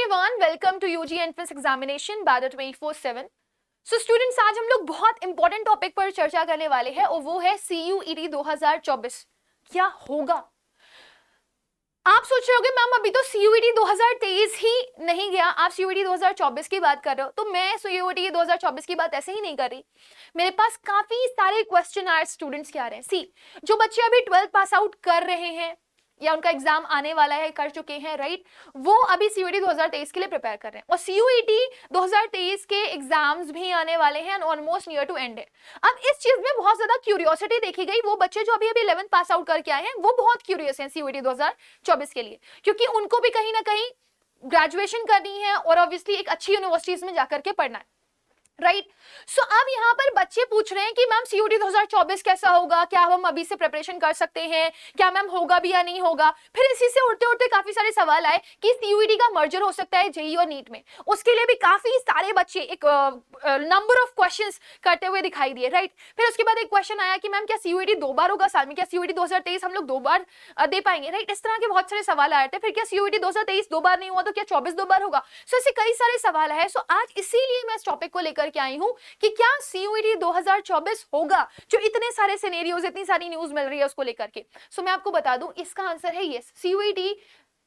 Everyone, welcome to UG entrance examination बैडर 24/7। So students, आज हम लोग बहुत इंपॉर्टेंट टॉपिक पर चर्चा करने वाले हैं और वो है CUET 2024 क्या होगा। आप सोच रहे होगे मैम अभी तो CUET 2023 ही नहीं गया, आप CUET 2024 की बात कर रहे हो। तो मैं CUET 2024 की बात ऐसे ही नहीं कर रही। मेरे पास काफी सारे क्वेश्चन आए स्टूडेंट्स के आ रहे हैं। सी, जो बच्चे अभी 12th पास आउट कर रहे हैं या उनका एग्जाम आने वाला है, कर चुके हैं, राइट, वो अभी CUET 2023 के लिए प्रिपेयर कर रहे हैं और CUET 2023 के एग्जाम्स भी आने वाले हैं, ऑलमोस्ट नियर टू एंड है। अब इस चीज में बहुत ज्यादा क्यूरियोसिटी देखी गई। वो बच्चे जो अभी 11th पास आउट करके आए हैं वो बहुत क्यूरियस हैं CUET 2024 के लिए, क्योंकि उनको भी कहीं ना कहीं ग्रेजुएशन करनी है और ऑब्वियसली एक अच्छी यूनिवर्सिटीज में जाकर के पढ़ना है, राइट। सो अब यहाँ पर बच्चे पूछ रहे हैं कि मैम CUET 2024 कैसा होगा, क्या हम अभी से प्रिपरेशन कर सकते हैं, क्या मैम होगा भी या नहीं होगा। फिर इसी से उड़ते उड़ते काफी सारे सवाल आए कि CUET का मर्जर हो सकता है JEE और नीट में। उसके लिए भी काफी सारे बच्चे एक नंबर ऑफ क्वेश्चंस करते हुए दिखाई दिए, राइट। फिर उसके बाद एक क्वेश्चन आया कि मैम क्या CUET 2 बार होगा साल में, क्या CUET 2023 हम लोग 2 बार दे पाएंगे, राइट। इस तरह के बहुत सारे सवाल आए थे। फिर क्या CUET 2023 2 बार नहीं हुआ तो क्या 24 2 बार होगा। सो ऐसे कई सारे सवाल है। सो आज इसीलिए मैं इस टॉपिक को लेकर के आई हूं कि क्या CUET 2024 होगा, जो इतने सारे सिनेरियोज, इतनी सारी न्यूज मिल रही है उसको लेकर के। सो मैं आपको बता दूं, इसका आंसर है यस, CUET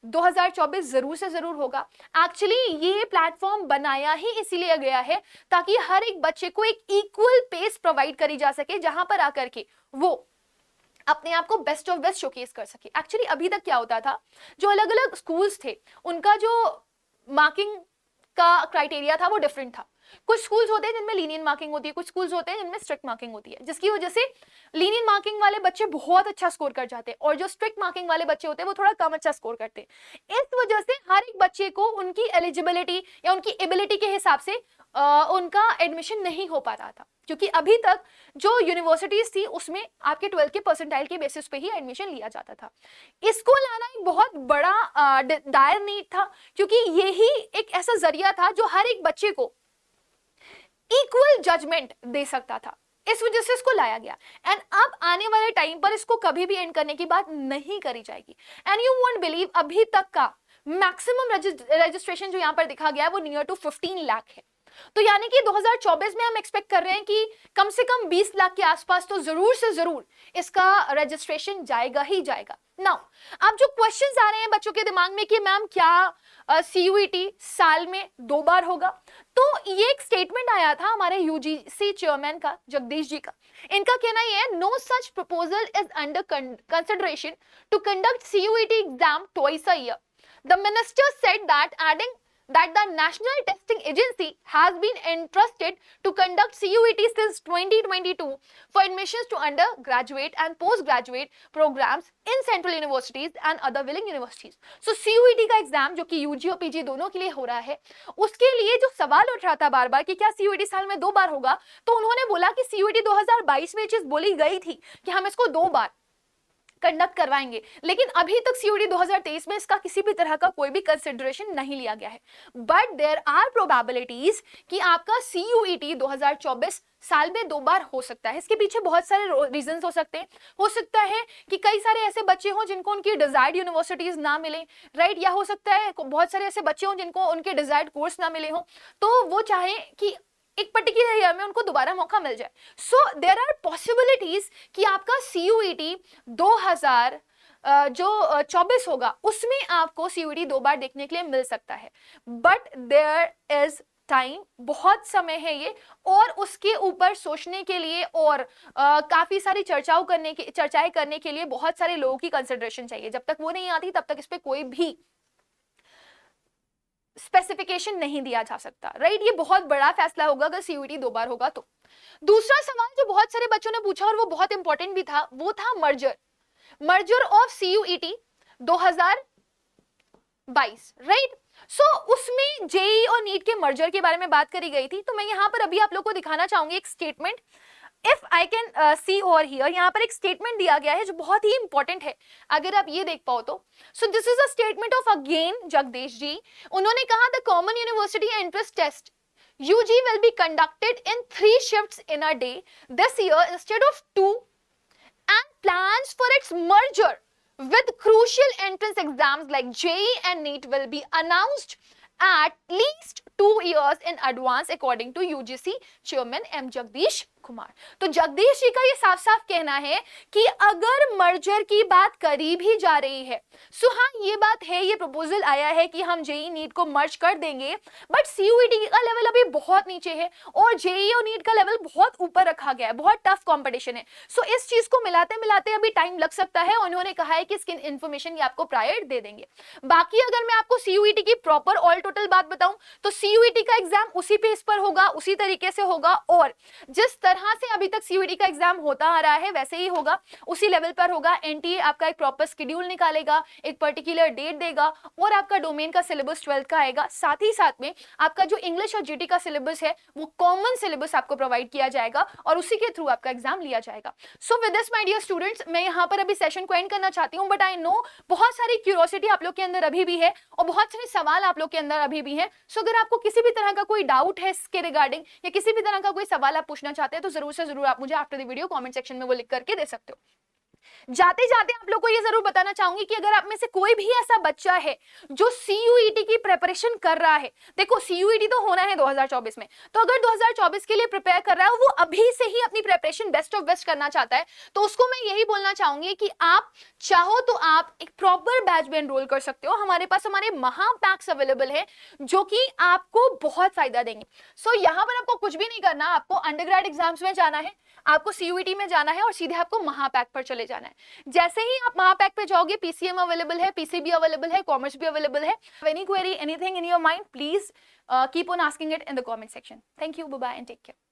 2024 जरूर से जरूर होगा। एक्चुअली ये प्लेटफॉर्म बनाया ही इसीलिए गया है ताकि हर एक बच्चे को एक इक्वल पेस प्रोवाइड करी जा सके, जहां पर आकर के वो अपने आप को बेस्ट ऑफ बेस्ट शोकेस कर सके। एक्चुअली अभी तक क्या होता था, जो अलग अलग स्कूल्स थे उनका जो मार्किंग का क्राइटेरिया था वो डिफरेंट था। कुछ स्कूल्स होते हैं जिनमें लीनियन मार्किंग होती है, कुछ स्कूल्स होते हैं जिनमें स्ट्रिक्ट मार्किंग होती है, जिसकी वजह से लीनियन मार्किंग वाले बच्चे बहुत अच्छा स्कोर कर जाते हैं और जो स्ट्रिक्ट मार्किंग वाले बच्चे होते हैं वो थोड़ा कम अच्छा स्कोर करते हैं। इस वजह से हर एक बच्चे को उनकी एलिजिबिलिटी या उनकी एबिलिटी के हिसाब से उनका एडमिशन नहीं हो पाता था, क्योंकि अभी तक जो यूनिवर्सिटीज थी उसमें आपके 12th के परसेंटाइल के बेसिस पे ही एडमिशन लिया जाता था। इसको लाना एक बहुत बड़ा डायर नीड था, क्योंकि यही एक ऐसा जरिया था जो हर एक बच्चे को इक्वल जजमेंट दे सकता था। इस वजह से इसको लाया गया एंड अब आने वाले टाइम पर इसको कभी भी एंड करने की बात नहीं करी जाएगी। एंड यू वोंट बिलीव, अभी तक का मैक्सिमम रजिस्ट्रेशन जो यहां पर दिखा गया है वो नियर टू 15 लाख है। तो यानी कि 2024 में हम एक्सपेक्ट कर रहे हैं कि कम से कम 20 लाख के आसपास तो जरूर से जरूर इसका रजिस्ट्रेशन जाएगा ही जाएगा। नाउ अब जो क्वेश्चंस आ रहे हैं बच्चों के दिमाग में कि मैम क्या CUET साल में 2 बार होगा, तो ये एक स्टेटमेंट आया था हमारे UGC चेयरमैन का, जगदीश जी का। इनका कहना ये है, no such proposal is under consideration to conduct CUET exam twice a year. The minister said that, adding that the National Testing Agency has been entrusted to conduct CUET since 2022 for admissions to undergraduate and postgraduate programs in central universities and other willing universities. So CUET का exam जो कि UG और PG दोनों के लिए हो रहा है, उसके लिए जो सवाल उठ रहा था बार बार कि क्या CUET साल में 2 बार होगा, तो उन्होंने बोला कि CUET 2022 में चीज बोली गई थी कि हम इसको 2 बार कंडक्ट करवाएंगे, लेकिन अभी तक CUET 2023 में इसका किसी भी तरह का कोई भी कंसिडरेशन नहीं लिया गया है। बट देयर आर प्रोबेबिलिटीज कि आपका CUET 2024 साल में 2 बार हो सकता है। इसके पीछे बहुत सारे रीजंस हो सकते हैं। हो सकता है कि कई सारे ऐसे बच्चे हों जिनको उनकी डिजायर्ड यूनिवर्सिटीज ना मिले, राइट, या हो सकता है बहुत सारे ऐसे बच्चे हों जिनको उनके डिजायर्ड कोर्स ना मिले हों, तो वो चाहें कि एक पर्टिकुलर ईयर में उनको दोबारा मौका मिल जाए। सो देयर आर पॉसिबिलिटीज कि आपका CUET 2024 होगा उसमें आपको CUET 2 बार देखने के लिए मिल सकता है। बट देयर इज टाइम, बहुत समय है ये, और उसके ऊपर सोचने के लिए और काफी सारी चर्चाएं करने के लिए बहुत सारे लोगों की कंसिडरेशन चाहिए। जब तक वो नहीं आती तब तक इस पे कोई भी स्पेसिफिकेशन नहीं दिया जा सकता, राइट। ये बहुत बड़ा फैसला होगा अगर CUET 2 बार होगा तो। दूसरा सवाल जो बहुत सारे बच्चों ने पूछा और वो बहुत इंपॉर्टेंट भी था, वो था मर्जर ऑफ CUET 2022, राइट। सो उसमें JEE और नीट के मर्जर के बारे में बात करी गई थी। तो मैं यहां पर अभी आप लोग को दिखाना चाहूंगी एक statement, if I can see over here. यहाँ पर एक स्टेटमेंट दिया गया है जो बहुत ही इंपॉर्टेंट है, अगर आप ये देख पाओ तो। So this is a statement of again Jagdish ji. उन्होंने कहा, the common university entrance test UG will be conducted in 3 shifts in a day this year instead of 2, and plans for its merger with crucial entrance exams like JEE and NEET will be announced at least 2 years in advance according to UGC chairman M Jagdish Kumar. तो जगदीश जी का ये साफ साफ कहना है कि अगर merger की बात करी भी जा रही है, सो हाँ ये बात है, ये प्रपोजल आया है कि हम जेई नीट को मर्ज कर देंगे, बट सीयूईटी का लेवल अभी बहुत नीचे है और जेई और नीट का लेवल बहुत ऊपर रखा गया है, बहुत टफ कंपटीशन है। सो इस चीज को मिलाते मिलाते अभी टाइम लग सकता है। उन्होंने कहा है कि इसकी इन्फॉर्मेशन ये आपको प्रायर दे देंगे। बाकी अगर मैं आपको सीयूईटी की प्रॉपर ऑल टोटल बात बताऊं तो सीयूईटी का एग्जाम उसी पेस पर होगा, उसी तरीके से होगा, और जिस तरह से अभी तक सीयूईटी का एग्जाम होता आ रहा है वैसे ही होगा, उसी लेवल पर होगा। एनटीए आपका एक प्रॉपर शेड्यूल निकालेगा, एक पर्टिकुलर डेट देगा और आपका डोमेन का सिलेबस 12th का आएगा। साथ ही साथ में आपका जो इंग्लिश और जीटी का सिलेबस है वो कॉमन सिलेबस आपको प्रोवाइड किया जाएगा और उसी के थ्रू आपका एग्जाम लिया जाएगा। So with this my dear students, मैं यहाँ पर अभी सेशन को एंड करना चाहती हूँ, बट आई नो बहुत सारी क्यूरियोसिटी आप लोग के अंदर अभी भी है और बहुत सारे सवाल आप लोग के अंदर अभी भी हैं। सो अगर आपको किसी भी तरह का कोई डाउट है इसके रिगार्डिंग या किसी भी तरह का कोई सवाल आप पूछना चाहते हैं तो जरूर से जरूर आप मुझे after the video comment section में वो लिख करके दे सकते हो। जाते जाते आप लोग को ये जरूर बताना चाहूंगी कि अगर आप में से कोई भी ऐसा बच्चा है जो सीयूईटी की प्रिपरेशन कर रहा है, देखो सीयूईटी तो होना है 2024 में, तो अगर 2024 के लिए प्रिपेयर कर रहा है, वो अभी से ही अपनी प्रिपरेशन बेस्ट ऑफ बेस्ट करना चाहता है, तो उसको मैं यही बोलना चाहूंगी कि आप चाहो तो आप एक प्रॉपर बैच में एनरोल कर सकते हो। हमारे पास हमारे महा पैक्स अवेलेबल है जो कि आपको बहुत फायदा देंगे। सो यहाँ पर आपको कुछ भी नहीं करना, आपको अंडरग्रेड एग्जाम्स में जाना है, आपको सीयूईटी में जाना है और सीधे आपको महापैक पर चले जाना है। जैसे ही आप महापैक पे जाओगे, पीसीएम अवेलेबल है, पीसीबी अवेलेबल है, कॉमर्स भी अवेलेबल है। Any query, anything in your mind, please keep on asking it in the comment section. Thank you, bye bye and take care.